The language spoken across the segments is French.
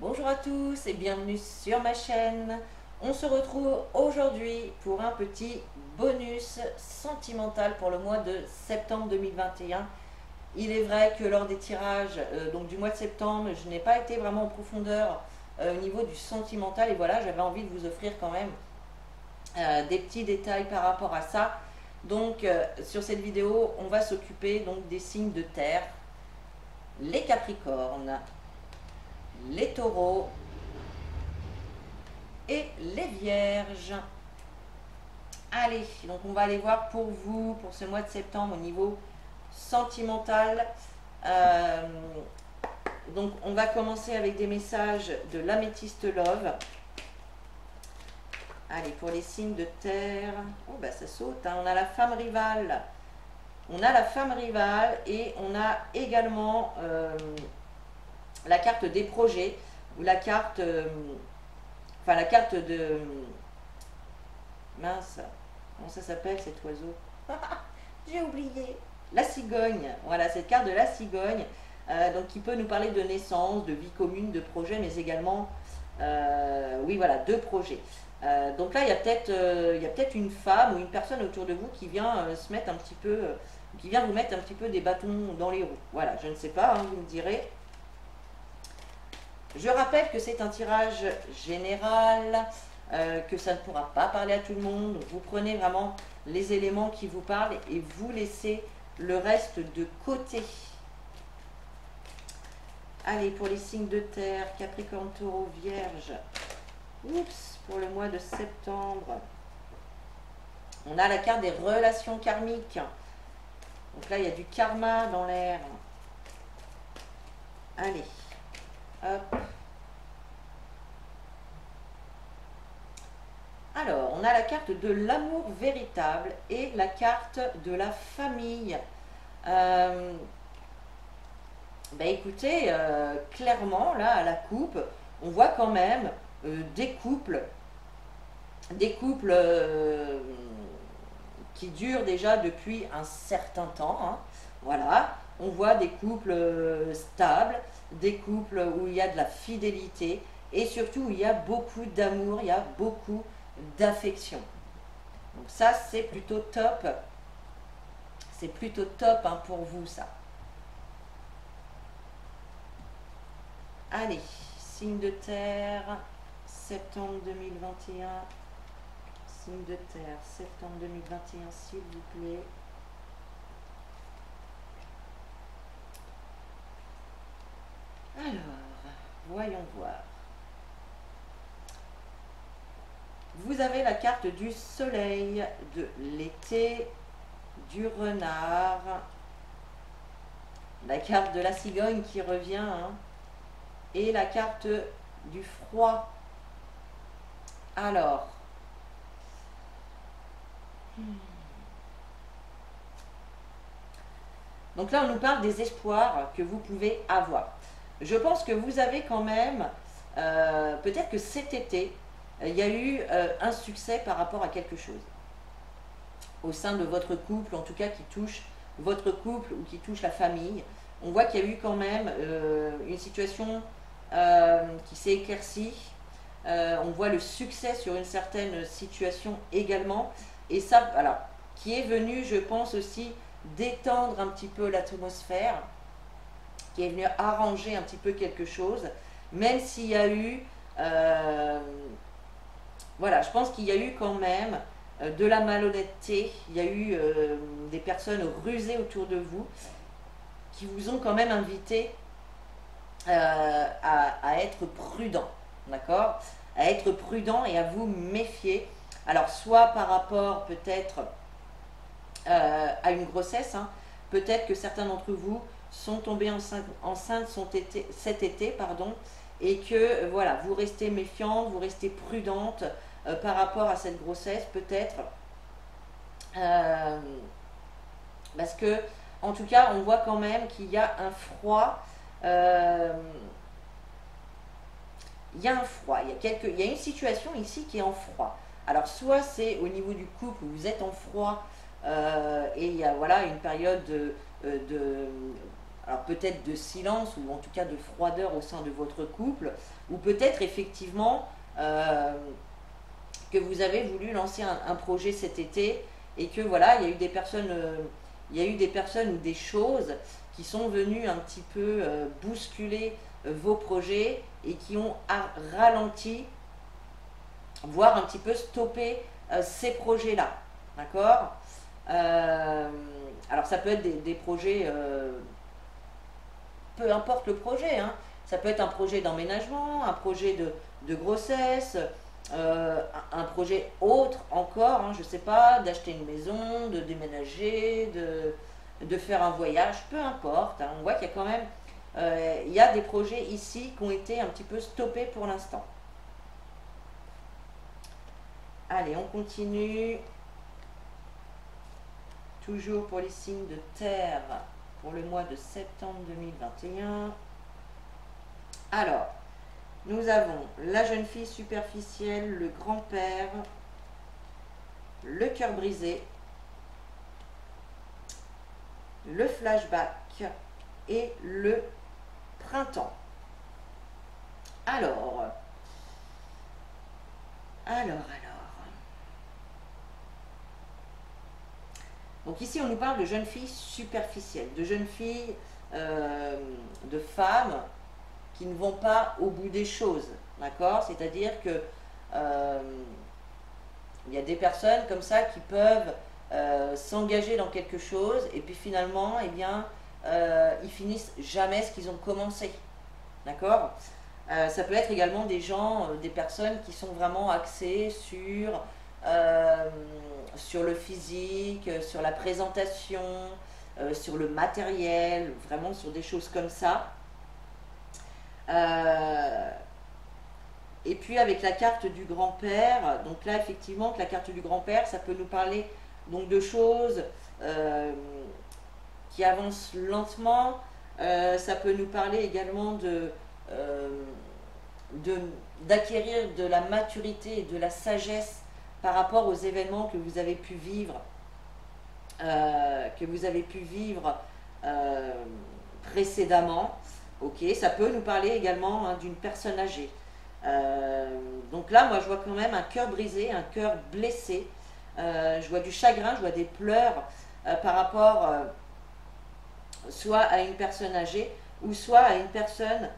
Bonjour à tous et bienvenue sur ma chaîne. On se retrouve aujourd'hui pour un petit bonus sentimental pour le mois de septembre 2021. Il est vrai que lors des tirages donc du mois de septembre, je n'ai pas été vraiment en profondeur au niveau du sentimental et voilà, j'avais envie de vous offrir quand même des petits détails par rapport à ça. Donc sur cette vidéo, on va s'occuper donc des signes de terre, les capricornes, les taureaux et les vierges. Allez, donc on va aller voir pour vous, pour ce mois de septembre au niveau sentimental. Euh, donc on va commencer avec des messages de l'améthyste love. Allez, pour les signes de terre, oh bah ça saute, hein. On a la femme rivale. On a la femme rivale et on a également la carte des projets ou la carte, enfin la carte de, mince, comment ça s'appelle cet oiseau? J'ai oublié. La cigogne, voilà, cette carte de la cigogne, donc qui peut nous parler de naissance, de vie commune, de projet, mais également, oui voilà, de projets. Donc là, il y a peut-être une femme ou une personne autour de vous qui vient se mettre un petit peu, qui vient vous mettre un petit peu des bâtons dans les roues. Voilà, je ne sais pas, hein, vous me direz. Je rappelle que c'est un tirage général, que ça ne pourra pas parler à tout le monde. Donc vous prenez vraiment les éléments qui vous parlent et vous laissez le reste de côté. Allez, pour les signes de terre, Capricorne, Taureau, Vierge. Oups, pour le mois de septembre. On a la carte des relations karmiques. Donc là, il y a du karma dans l'air. Allez, hop. Alors, on a la carte de l'amour véritable et la carte de la famille. Ben écoutez, clairement, là, à la coupe, on voit quand même des couples qui durent déjà depuis un certain temps, hein. Voilà, on voit des couples stables, des couples où il y a de la fidélité et surtout où il y a beaucoup d'amour, il y a beaucoup d'affection. Donc ça, c'est plutôt top. C'est plutôt top, hein, pour vous, ça. Allez, signe de terre, septembre 2021. Signe de terre, septembre 2021, s'il vous plaît. Alors, voyons voir. Vous avez la carte du soleil, de l'été, du renard, la carte de la cigogne qui revient, hein, et la carte du froid. Alors, donc là on nous parle des espoirs que vous pouvez avoir. Je pense que vous avez quand même, peut-être que cet été, il y a eu un succès par rapport à quelque chose au sein de votre couple, en tout cas qui touche votre couple ou qui touche la famille. On voit qu'il y a eu quand même une situation qui s'est éclaircie. On voit le succès sur une certaine situation également. Et ça, voilà, qui est venu, je pense aussi, détendre un petit peu l'atmosphère, qui est venu arranger un petit peu quelque chose, même s'il y a eu... voilà, je pense qu'il y a eu quand même de la malhonnêteté, il y a eu des personnes rusées autour de vous qui vous ont quand même invité à être prudent, d'accord? À être prudent et à vous méfier. Alors, soit par rapport peut-être à une grossesse, hein, peut-être que certains d'entre vous sont tombés enceintes cet été, pardon, et que voilà, vous restez méfiante, vous restez prudente par rapport à cette grossesse, peut-être, parce que, en tout cas, on voit quand même qu'il y a un froid. Il y a un froid, il y a une situation ici qui est en froid. Alors, soit c'est au niveau du couple où vous êtes en froid et il y a voilà, une période alors peut-être de silence ou en tout cas de froideur au sein de votre couple, ou peut-être effectivement que vous avez voulu lancer un projet cet été et que voilà, il y a eu des personnes, ou des choses qui sont venues un petit peu bousculer vos projets et qui ont ralenti, voire un petit peu stoppé ces projets-là. D'accord. Alors ça peut être des projets, peu importe le projet, hein. Ça peut être un projet d'emménagement, un projet de grossesse, un projet autre encore, hein, je sais pas, d'acheter une maison, de déménager, de faire un voyage, peu importe. Hein. On voit qu'il y a quand même il y a des projets ici qui ont été un petit peu stoppés pour l'instant. Allez, on continue. Toujours pour les signes de terre pour le mois de septembre 2021. Alors, nous avons la jeune fille superficielle, le grand-père, le cœur brisé, le flashback et le printemps. Alors. Donc ici, on nous parle de jeunes filles superficielles, de jeunes filles, de femmes qui ne vont pas au bout des choses, d'accord? C'est-à-dire que il y a des personnes comme ça qui peuvent s'engager dans quelque chose et puis finalement, eh bien, ils finissent jamais ce qu'ils ont commencé, d'accord? Ça peut être également des gens, des personnes qui sont vraiment axées sur le physique, sur la présentation, sur le matériel, vraiment sur des choses comme ça. Et puis avec la carte du grand-père, donc là effectivement que la carte du grand-père, ça peut nous parler donc de choses qui avancent lentement. Ça peut nous parler également d'acquérir de la maturité et de la sagesse par rapport aux événements que vous avez pu vivre, précédemment. Ok, ça peut nous parler également hein, d'une personne âgée. Donc là, moi, je vois quand même un cœur brisé, un cœur blessé. Je vois du chagrin, je vois des pleurs par rapport soit à une personne âgée ou soit à une personne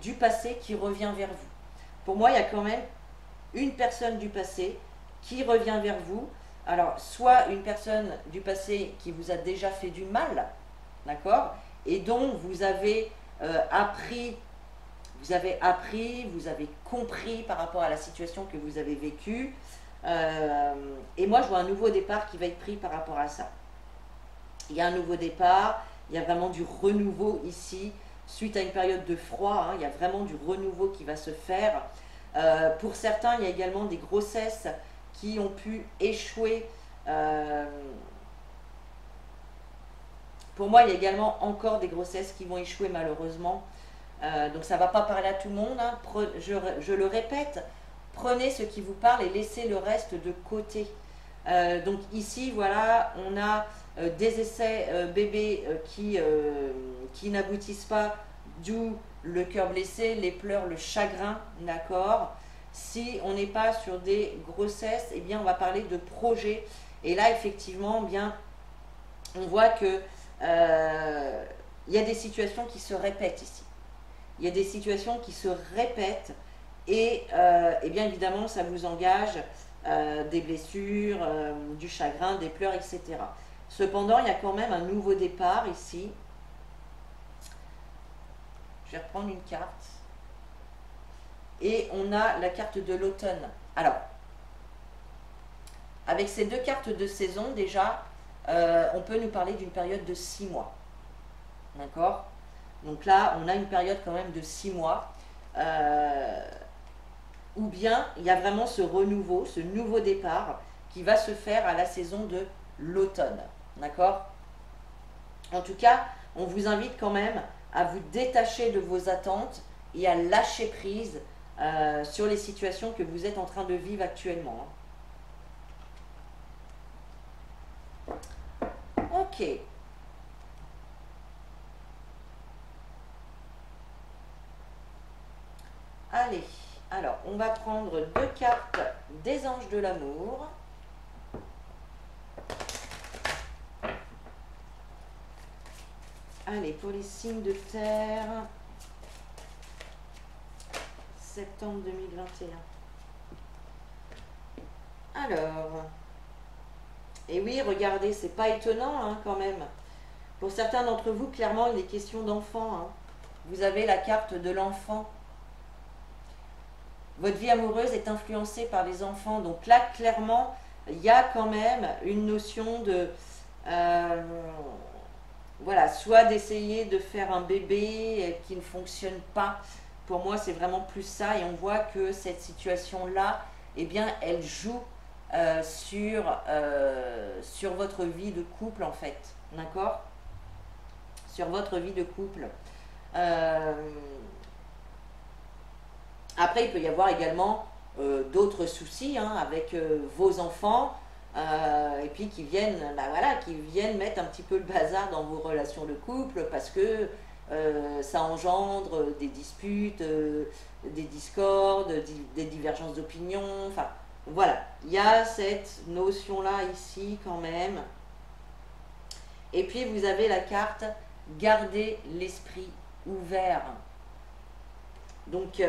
du passé qui revient vers vous. Pour moi, il y a quand même une personne du passé qui revient vers vous. Alors, soit une personne du passé qui vous a déjà fait du mal, d'accord, et dont vous avez appris, vous avez compris par rapport à la situation que vous avez vécue. Et moi, je vois un nouveau départ qui va être pris par rapport à ça. Il y a un nouveau départ, il y a vraiment du renouveau ici, suite à une période de froid, hein, il y a vraiment du renouveau qui va se faire. Pour certains, il y a également des grossesses qui ont pu échouer. Pour moi, il y a également encore des grossesses qui vont échouer malheureusement. Donc ça ne va pas parler à tout le monde. Hein. Je le répète, prenez ce qui vous parle et laissez le reste de côté. Donc ici, voilà, on a des essais bébés qui n'aboutissent pas, d'où le cœur blessé, les pleurs, le chagrin, d'accord. Si on n'est pas sur des grossesses, eh bien on va parler de projets. Et là, effectivement, eh bien, on voit que il y a des situations qui se répètent ici. Il y a des situations qui se répètent et bien évidemment, ça vous engage des blessures, du chagrin, des pleurs, etc. Cependant, il y a quand même un nouveau départ ici. Je vais reprendre une carte. Et on a la carte de l'automne. Alors, avec ces deux cartes de saison, déjà, on peut nous parler d'une période de 6 mois. D'accord? Donc là, on a une période quand même de 6 mois. Ou bien, il y a vraiment ce renouveau, ce nouveau départ qui va se faire à la saison de l'automne. D'accord? En tout cas, on vous invite quand même à vous détacher de vos attentes et à lâcher prise sur les situations que vous êtes en train de vivre actuellement. Ok. Allez, alors on va prendre 2 cartes des anges de l'amour. Allez, pour les signes de terre, septembre 2021. Alors, et oui, regardez, c'est pas étonnant hein, quand même. Pour certains d'entre vous, clairement, il est question d'enfant. Hein. Vous avez la carte de l'enfant. Votre vie amoureuse est influencée par les enfants. Donc là, clairement, il y a quand même une notion de... voilà, soit d'essayer de faire un bébé qui ne fonctionne pas. Pour moi, c'est vraiment plus ça. Et on voit que cette situation-là, eh bien, elle joue sur votre vie de couple, en fait. D'accord? Sur votre vie de couple. Après, il peut y avoir également d'autres soucis hein, avec vos enfants. Et puis qui viennent, voilà, qui viennent mettre un petit peu le bazar dans vos relations de couple parce que ça engendre des disputes, des discordes, des divergences d'opinion. Enfin, voilà, il y a cette notion-là ici quand même. Et puis vous avez la carte « Gardez l'esprit ouvert ». Donc,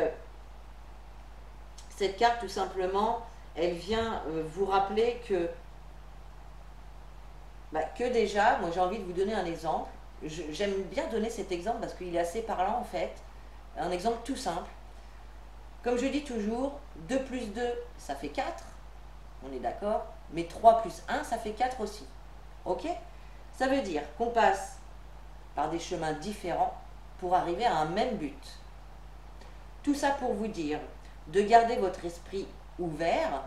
cette carte, tout simplement, elle vient vous rappeler que déjà, moi j'ai envie de vous donner un exemple. J'aime bien donner cet exemple parce qu'il est assez parlant en fait. Un exemple tout simple. Comme je dis toujours, 2 plus 2, ça fait 4. On est d'accord. Mais 3 plus 1, ça fait 4 aussi. Ok? Ça veut dire qu'on passe par des chemins différents pour arriver à un même but. Tout ça pour vous dire de garder votre esprit ouvert,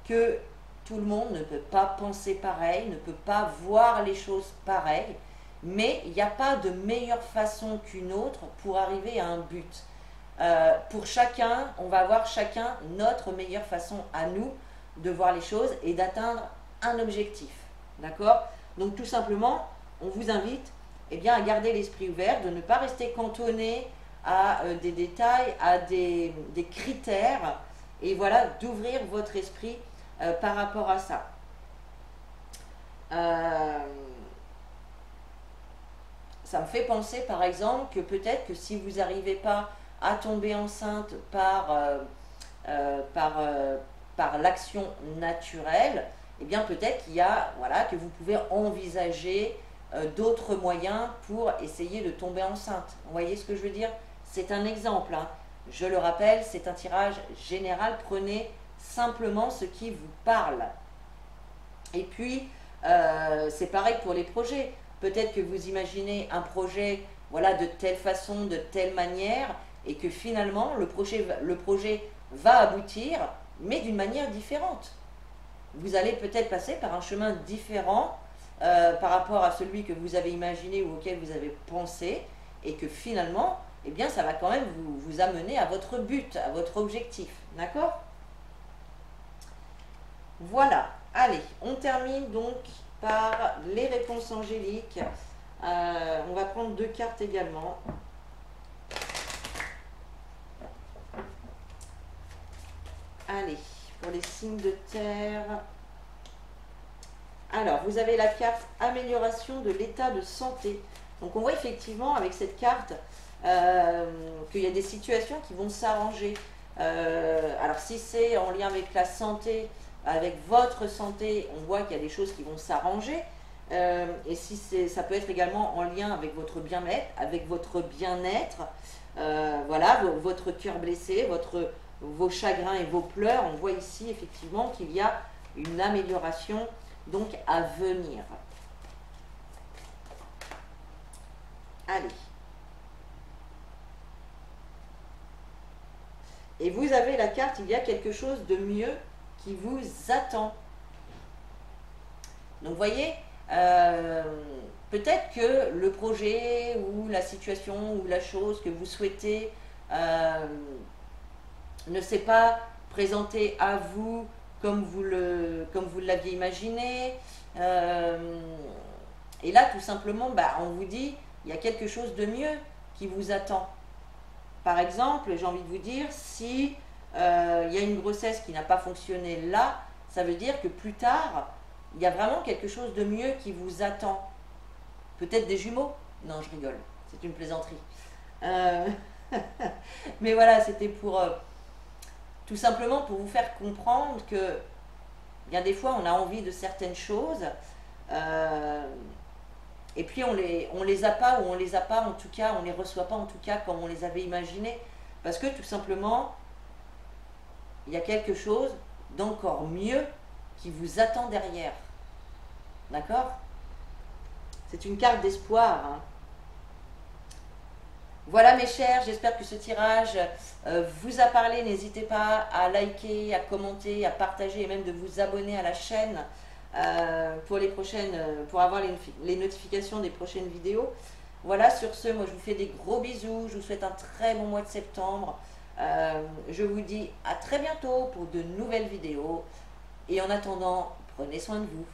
que tout le monde ne peut pas penser pareil, ne peut pas voir les choses pareilles, mais il n'y a pas de meilleure façon qu'une autre pour arriver à un but. Pour chacun, on va avoir chacun notre meilleure façon à nous de voir les choses et d'atteindre un objectif. D'accord? Donc tout simplement, on vous invite eh bien, à garder l'esprit ouvert, de ne pas rester cantonné à des détails, à des critères, et voilà, d'ouvrir votre esprit par rapport à ça. Ça me fait penser par exemple que peut-être que si vous n'arrivez pas à tomber enceinte par l'action naturelle, eh bien peut-être qu'il y a, voilà, que vous pouvez envisager d'autres moyens pour essayer de tomber enceinte. Vous voyez ce que je veux dire? C'est un exemple, hein. Je le rappelle, c'est un tirage général. Prenez simplement ce qui vous parle. Et puis, c'est pareil pour les projets. Peut-être que vous imaginez un projet, voilà, de telle façon, de telle manière, et que finalement, le projet va aboutir, mais d'une manière différente. Vous allez peut-être passer par un chemin différent par rapport à celui que vous avez imaginé ou auquel vous avez pensé, et que finalement, eh bien, ça va quand même vous amener à votre but, à votre objectif. D'accord? Voilà. Allez, on termine donc par les réponses angéliques. On va prendre 2 cartes également. Allez, pour les signes de terre. Alors, vous avez la carte amélioration de l'état de santé. Donc, on voit effectivement avec cette carte qu'il y a des situations qui vont s'arranger. Alors, si c'est en lien avec la santé, avec votre santé, on voit qu'il y a des choses qui vont s'arranger. Et si ça peut être également en lien avec votre bien-être, voilà, votre cœur blessé, vos chagrins et vos pleurs. On voit ici effectivement qu'il y a une amélioration donc à venir. Allez. Et vous avez la carte, il y a quelque chose de mieux qui vous attend. Donc, vous voyez, peut-être que le projet ou la situation ou la chose que vous souhaitez ne s'est pas présenté à vous comme vous l'aviez imaginé. Et là, tout simplement, on vous dit, il y a quelque chose de mieux qui vous attend. par exemple, j'ai envie de vous dire, si il y a une grossesse qui n'a pas fonctionné là, ça veut dire que plus tard, il y a vraiment quelque chose de mieux qui vous attend. Peut-être des jumeaux? Non, je rigole, c'est une plaisanterie. Euh, Mais voilà, c'était pour tout simplement pour vous faire comprendre que bien des fois on a envie de certaines choses euh, et puis on les a pas ou on les a pas en tout cas, on les reçoit pas en tout cas comme on les avait imaginés parce que tout simplement il y a quelque chose d'encore mieux qui vous attend derrière. D'accord? C'est une carte d'espoir, hein. Voilà mes chers, j'espère que ce tirage vous a parlé. N'hésitez pas à liker, à commenter, à partager et même de vous abonner à la chaîne pour les prochaines, pour avoir les notifications des prochaines vidéos. Voilà, sur ce, moi je vous fais des gros bisous, je vous souhaite un très bon mois de septembre. Je vous dis à très bientôt pour de nouvelles vidéos et en attendant, prenez soin de vous.